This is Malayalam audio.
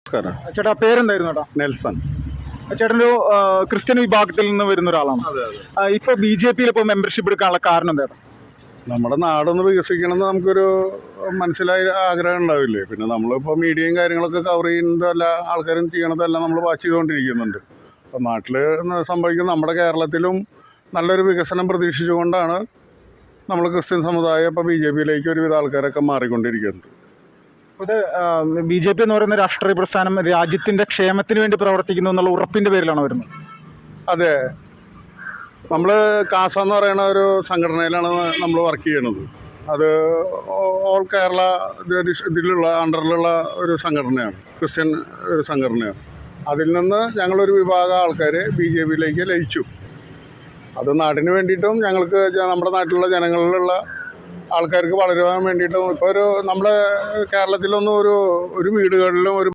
നമസ്കാരം. ചേട്ടാ പേരെന്തായിരുന്നു ചേട്ടാ? നെൽസൺ. ചേട്ടനൊരു ക്രിസ്ത്യൻ വിഭാഗത്തിൽ നിന്ന് വരുന്ന ഒരാളാണ്. ഇപ്പൊ BJP ഇപ്പൊ മെമ്പർഷിപ്പ് എടുക്കാനുള്ള കാരണം എന്താ? നമ്മുടെ നാടൊന്ന് വികസിക്കണമെന്ന് നമുക്കൊരു മനസ്സിലായ ആഗ്രഹം ഉണ്ടാവില്ലേ? പിന്നെ നമ്മളിപ്പോൾ മീഡിയയും കാര്യങ്ങളൊക്കെ കവർ ചെയ്യുന്നതല്ല, ആൾക്കാരും ചെയ്യണതെല്ലാം നമ്മൾ വാച്ച് ചെയ്തുകൊണ്ടിരിക്കുന്നുണ്ട്. അപ്പോൾ നാട്ടിൽ സംഭവിക്കുന്ന നമ്മുടെ കേരളത്തിലും നല്ലൊരു വികസനം പ്രതീക്ഷിച്ചുകൊണ്ടാണ് നമ്മൾ ക്രിസ്ത്യൻ സമുദായം ഇപ്പോൾ BJPയിലേക്ക് ഒരുവിധ ആൾക്കാരൊക്കെ മാറിക്കൊണ്ടിരിക്കുന്നത്. ഇത് BJP എന്ന് പറയുന്ന രാഷ്ട്രീയ പ്രസ്ഥാനം രാജ്യത്തിന്റെ ക്ഷേമത്തിന് വേണ്ടി പ്രവർത്തിക്കുന്നു എന്നുള്ള ഉറപ്പിന്റെ പേരിലാണ് വരുന്നത്. അതെ, നമ്മൾ കാസ എന്ന് പറയുന്ന ഒരു സംഘടനയിലാണ് നമ്മൾ വർക്ക് ചെയ്യണത്. അത് ഓൾ കേരള ഇതിലുള്ള അണ്ടറിലുള്ള ഒരു സംഘടനയാണ്, ക്രിസ്ത്യൻ ഒരു സംഘടനയാണ്. അതിൽ നിന്ന് ഞങ്ങളൊരു വിഭാഗം ആൾക്കാർ BJPയിലേക്ക് ലയിച്ചു. അത് നാടിന് വേണ്ടിയിട്ടും ഞങ്ങൾക്ക് നമ്മുടെ നാട്ടിലുള്ള ജനങ്ങളിലുള്ള ആൾക്കാർക്ക് വളരുവാൻ വേണ്ടിയിട്ടും ഇപ്പോൾ നമ്മുടെ കേരളത്തിലൊന്നും ഒരു വീടുകളിലും ഒരു